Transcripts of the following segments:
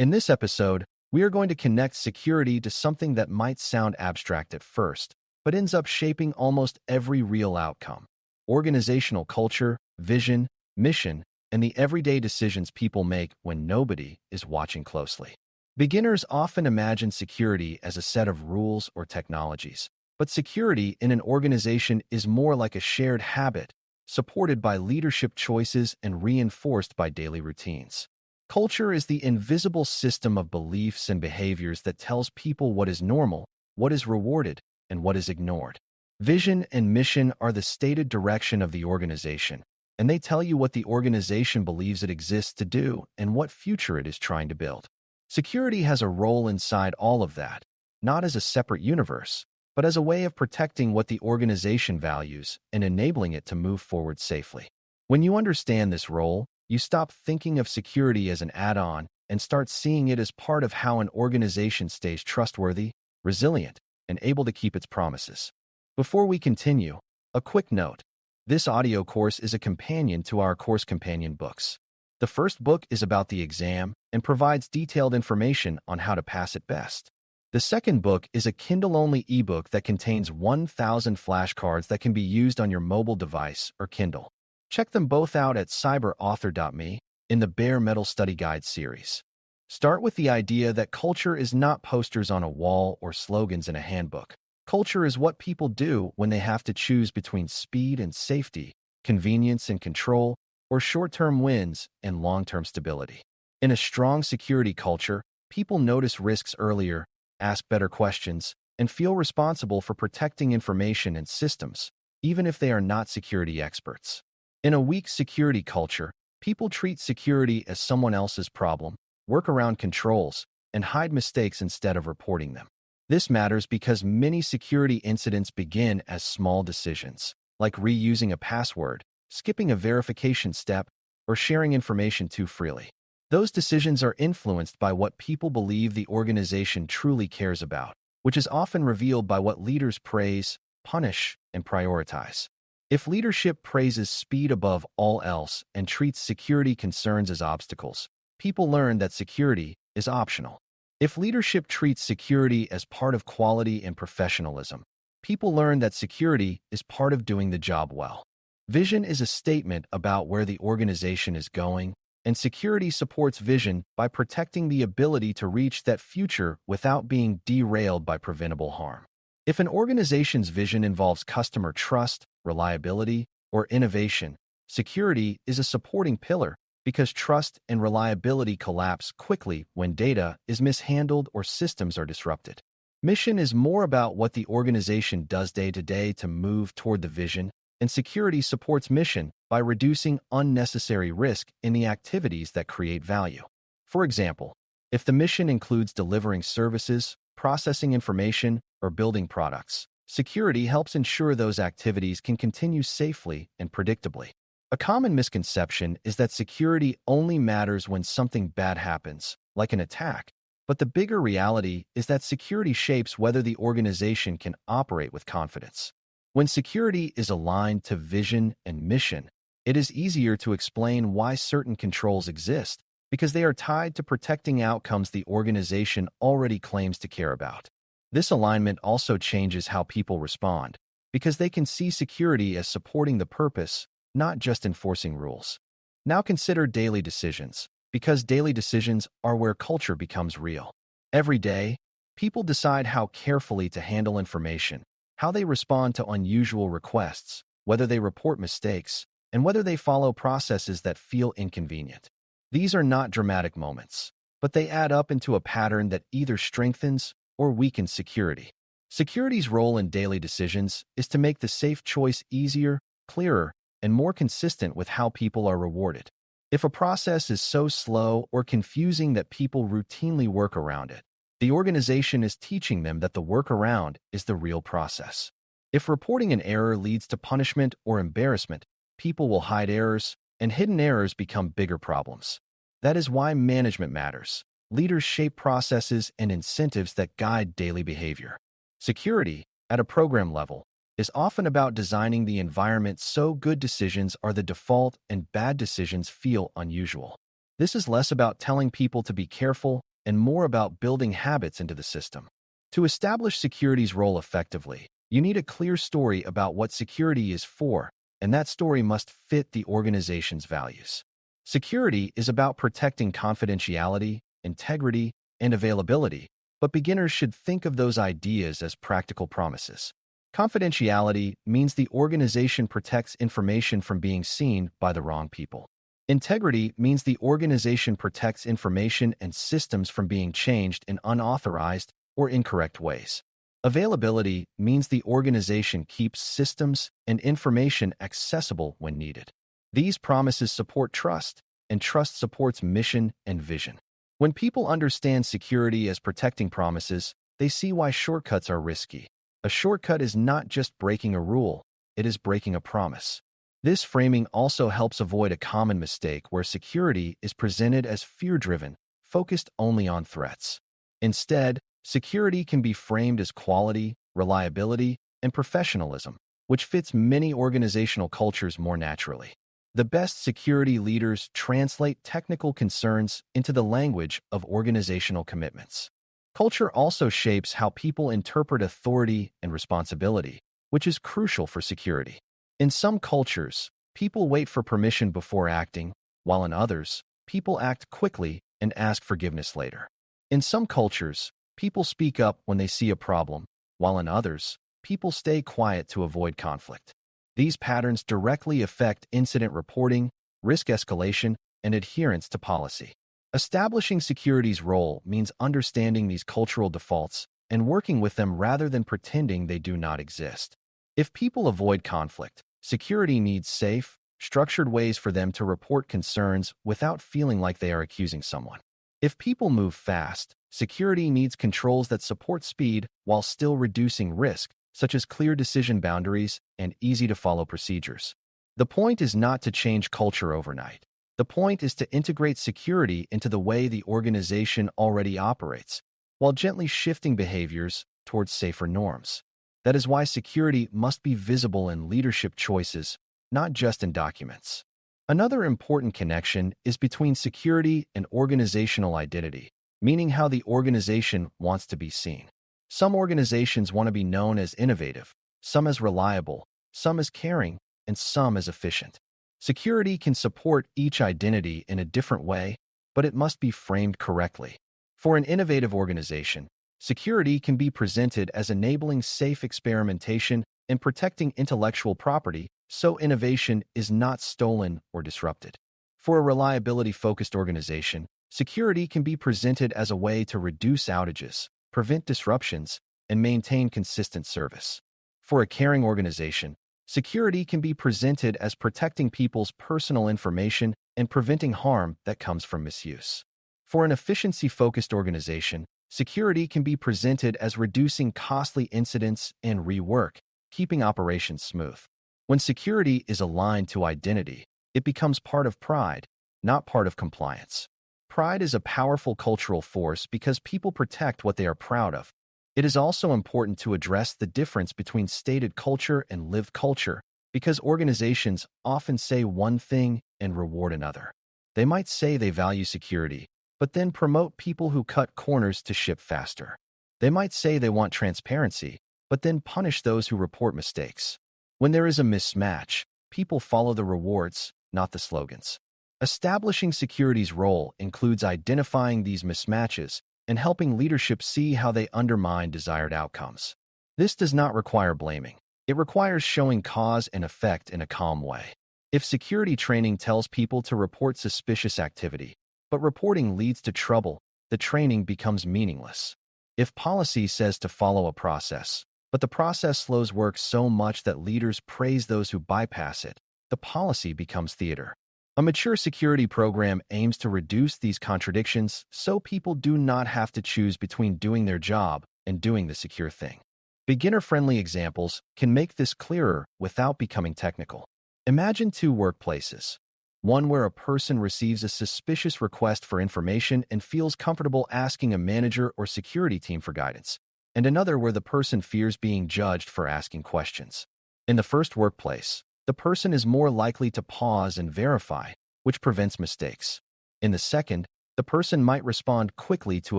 In this episode, we are going to connect security to something that might sound abstract at first, but ends up shaping almost every real outcome: organizational culture, vision, mission, and the everyday decisions people make when nobody is watching closely. Beginners often imagine security as a set of rules or technologies, but security in an organization is more like a shared habit, supported by leadership choices and reinforced by daily routines. Culture is the invisible system of beliefs and behaviors that tells people what is normal, what is rewarded, and what is ignored. Vision and mission are the stated direction of the organization, and they tell you what the organization believes it exists to do and what future it is trying to build. Security has a role inside all of that, not as a separate universe, but as a way of protecting what the organization values and enabling it to move forward safely. When you understand this role, you stop thinking of security as an add-on and start seeing it as part of how an organization stays trustworthy, resilient, and able to keep its promises. Before we continue, a quick note. This audio course is a companion to our Course Companion books. The first book is about the exam and provides detailed information on how to pass it best. The second book is a Kindle-only ebook that contains 1,000 flashcards that can be used on your mobile device or Kindle. Check them both out at cyberauthor.me in the Bare Metal Study Guide series. Start with the idea that culture is not posters on a wall or slogans in a handbook. Culture is what people do when they have to choose between speed and safety, convenience and control, or short-term wins and long-term stability. In a strong security culture, people notice risks earlier, ask better questions, and feel responsible for protecting information and systems, even if they are not security experts. In a weak security culture, people treat security as someone else's problem, work around controls, and hide mistakes instead of reporting them. This matters because many security incidents begin as small decisions, like reusing a password, skipping a verification step, or sharing information too freely. Those decisions are influenced by what people believe the organization truly cares about, which is often revealed by what leaders praise, punish, and prioritize. If leadership praises speed above all else and treats security concerns as obstacles, people learn that security is optional. If leadership treats security as part of quality and professionalism, people learn that security is part of doing the job well. Vision is a statement about where the organization is going, and security supports vision by protecting the ability to reach that future without being derailed by preventable harm. If an organization's vision involves customer trust, reliability, or innovation, security is a supporting pillar because trust and reliability collapse quickly when data is mishandled or systems are disrupted. Mission is more about what the organization does day to day to move toward the vision, and security supports mission by reducing unnecessary risk in the activities that create value. For example, if the mission includes delivering services, processing information, or building products, security helps ensure those activities can continue safely and predictably. A common misconception is that security only matters when something bad happens, like an attack, but the bigger reality is that security shapes whether the organization can operate with confidence. When security is aligned to vision and mission, it is easier to explain why certain controls exist because they are tied to protecting outcomes the organization already claims to care about. This alignment also changes how people respond because they can see security as supporting the purpose, not just enforcing rules. Now consider daily decisions, because daily decisions are where culture becomes real. Every day, people decide how carefully to handle information, how they respond to unusual requests, whether they report mistakes, and whether they follow processes that feel inconvenient. These are not dramatic moments, but they add up into a pattern that either strengthens or weakens security. Security's role in daily decisions is to make the safe choice easier, clearer, and more consistent with how people are rewarded. If a process is so slow or confusing that people routinely work around it, the organization is teaching them that the workaround is the real process. If reporting an error leads to punishment or embarrassment, people will hide errors, and hidden errors become bigger problems. That is why management matters. Leaders shape processes and incentives that guide daily behavior. Security, at a program level, is often about designing the environment so good decisions are the default and bad decisions feel unusual. This is less about telling people to be careful and more about building habits into the system. To establish security's role effectively, you need a clear story about what security is for, and that story must fit the organization's values. Security is about protecting confidentiality, integrity, and availability, but beginners should think of those ideas as practical promises. Confidentiality means the organization protects information from being seen by the wrong people. Integrity means the organization protects information and systems from being changed in unauthorized or incorrect ways. Availability means the organization keeps systems and information accessible when needed. These promises support trust, and trust supports mission and vision. When people understand security as protecting promises, they see why shortcuts are risky. A shortcut is not just breaking a rule, it is breaking a promise. This framing also helps avoid a common mistake where security is presented as fear-driven, focused only on threats. Instead, security can be framed as quality, reliability, and professionalism, which fits many organizational cultures more naturally. The best security leaders translate technical concerns into the language of organizational commitments. Culture also shapes how people interpret authority and responsibility, which is crucial for security. In some cultures, people wait for permission before acting, while in others, people act quickly and ask forgiveness later. In some cultures, people speak up when they see a problem, while in others, people stay quiet to avoid conflict. These patterns directly affect incident reporting, risk escalation, and adherence to policy. Establishing security's role means understanding these cultural defaults and working with them rather than pretending they do not exist. If people avoid conflict, security needs safe, structured ways for them to report concerns without feeling like they are accusing someone. If people move fast, security needs controls that support speed while still reducing risk, such as clear decision boundaries and easy-to-follow procedures. The point is not to change culture overnight. The point is to integrate security into the way the organization already operates, while gently shifting behaviors towards safer norms. That is why security must be visible in leadership choices, not just in documents. Another important connection is between security and organizational identity, meaning how the organization wants to be seen. Some organizations want to be known as innovative, some as reliable, some as caring, and some as efficient. Security can support each identity in a different way, but it must be framed correctly. For an innovative organization, security can be presented as enabling safe experimentation and protecting intellectual property so innovation is not stolen or disrupted. For a reliability-focused organization, security can be presented as a way to reduce outages, prevent disruptions, and maintain consistent service. For a caring organization, security can be presented as protecting people's personal information and preventing harm that comes from misuse. For an efficiency-focused organization, security can be presented as reducing costly incidents and rework, keeping operations smooth. When security is aligned to identity, it becomes part of pride, not part of compliance. Pride is a powerful cultural force because people protect what they are proud of. It is also important to address the difference between stated culture and lived culture because organizations often say one thing and reward another. They might say they value security, but then promote people who cut corners to ship faster. They might say they want transparency, but then punish those who report mistakes. When there is a mismatch, people follow the rewards, not the slogans. Establishing security's role includes identifying these mismatches and helping leadership see how they undermine desired outcomes. This does not require blaming. It requires showing cause and effect in a calm way. If security training tells people to report suspicious activity, but reporting leads to trouble, the training becomes meaningless. If policy says to follow a process, but the process slows work so much that leaders praise those who bypass it, the policy becomes theater. A mature security program aims to reduce these contradictions so people do not have to choose between doing their job and doing the secure thing. Beginner-friendly examples can make this clearer without becoming technical. Imagine two workplaces. One where a person receives a suspicious request for information and feels comfortable asking a manager or security team for guidance, and another where the person fears being judged for asking questions. In the first workplace, the person is more likely to pause and verify, which prevents mistakes. In the second, The person might respond quickly to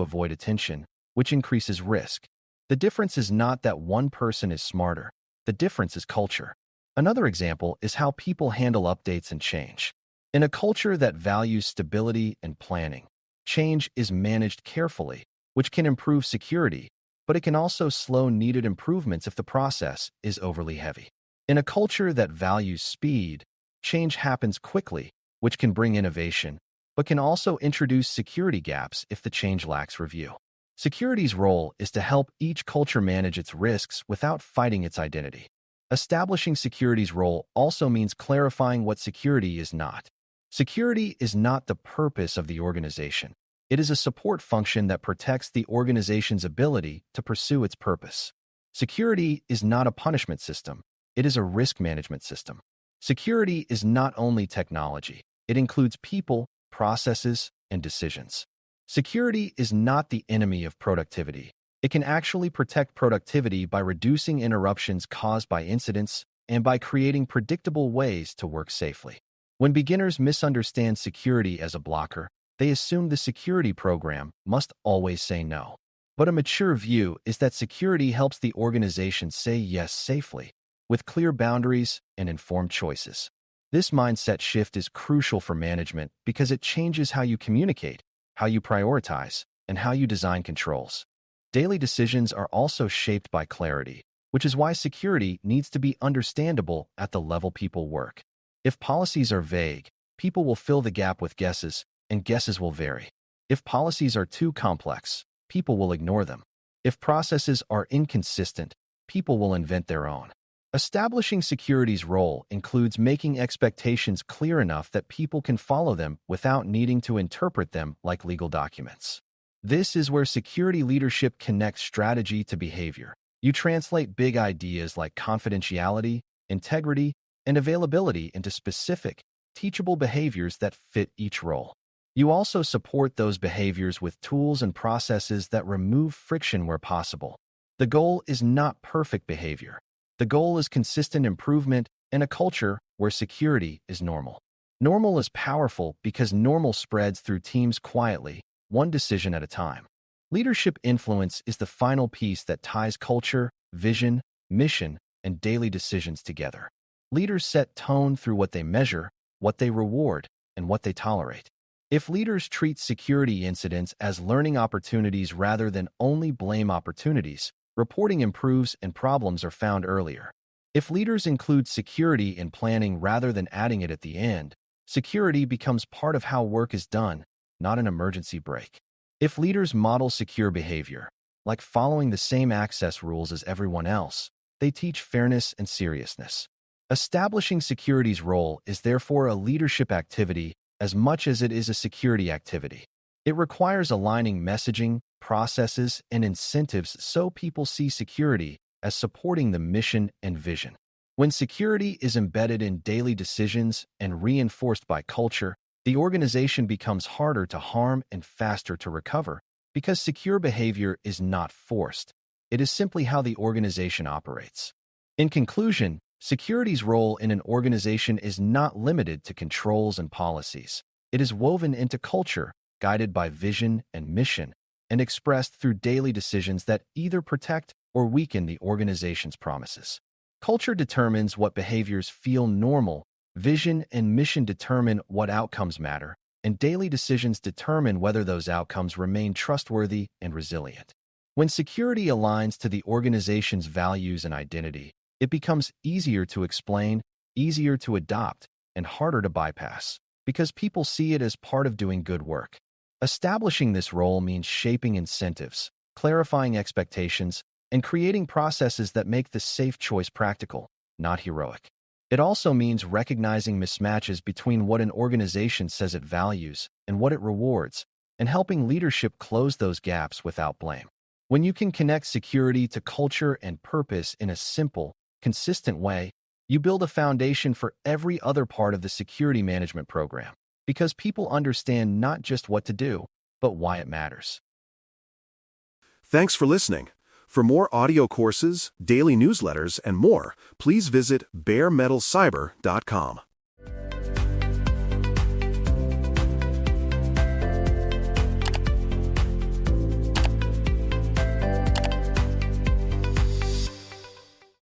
avoid attention, which increases risk. The difference is not that one person is smarter. The difference is culture. Another example is how people handle updates and change. In a culture that values stability and planning, change is managed carefully, which can improve security, but it can also slow needed improvements if the process is overly heavy. In a culture that values speed, change happens quickly, which can bring innovation, but can also introduce security gaps if the change lacks review. Security's role is to help each culture manage its risks without fighting its identity. Establishing security's role also means clarifying what security is not. Security is not the purpose of the organization. It is a support function that protects the organization's ability to pursue its purpose. Security is not a punishment system. It is a risk management system. Security is not only technology. It includes people, processes, and decisions. Security is not the enemy of productivity. It can actually protect productivity by reducing interruptions caused by incidents and by creating predictable ways to work safely. When beginners misunderstand security as a blocker, they assume the security program must always say no. But a mature view is that security helps the organization say yes safely, with clear boundaries and informed choices. This mindset shift is crucial for management because it changes how you communicate, how you prioritize, and how you design controls. Daily decisions are also shaped by clarity, which is why security needs to be understandable at the level people work. If policies are vague, people will fill the gap with guesses, and guesses will vary. If policies are too complex, people will ignore them. If processes are inconsistent, people will invent their own. Establishing security's role includes making expectations clear enough that people can follow them without needing to interpret them like legal documents. This is where security leadership connects strategy to behavior. You translate big ideas like confidentiality, integrity, and availability into specific, teachable behaviors that fit each role. You also support those behaviors with tools and processes that remove friction where possible. The goal is not perfect behavior. The goal is consistent improvement and a culture where security is normal. Normal is powerful because normal spreads through teams quietly, one decision at a time. Leadership influence is the final piece that ties culture, vision, mission, and daily decisions together. Leaders set tone through what they measure, what they reward, and what they tolerate. If leaders treat security incidents as learning opportunities rather than only blame opportunities, reporting improves and problems are found earlier. If leaders include security in planning rather than adding it at the end, security becomes part of how work is done, not an emergency brake. If leaders model secure behavior, like following the same access rules as everyone else, they teach fairness and seriousness. Establishing security's role is therefore a leadership activity as much as it is a security activity. It requires aligning messaging, processes, and incentives so people see security as supporting the mission and vision. When security is embedded in daily decisions and reinforced by culture, the organization becomes harder to harm and faster to recover because secure behavior is not forced. It is simply how the organization operates. In conclusion, security's role in an organization is not limited to controls and policies. It is woven into culture, guided by vision and mission, and expressed through daily decisions that either protect or weaken the organization's promises. Culture determines what behaviors feel normal, vision and mission determine what outcomes matter, and daily decisions determine whether those outcomes remain trustworthy and resilient. When security aligns to the organization's values and identity, it becomes easier to explain, easier to adopt, and harder to bypass, because people see it as part of doing good work. Establishing this role means shaping incentives, clarifying expectations, and creating processes that make the safe choice practical, not heroic. It also means recognizing mismatches between what an organization says it values and what it rewards, and helping leadership close those gaps without blame. When you can connect security to culture and purpose in a simple, consistent way, you build a foundation for every other part of the security management program, because people understand not just what to do, but why it matters. Thanks for listening. For more audio courses, daily newsletters, and more, please visit baremetalcyber.com.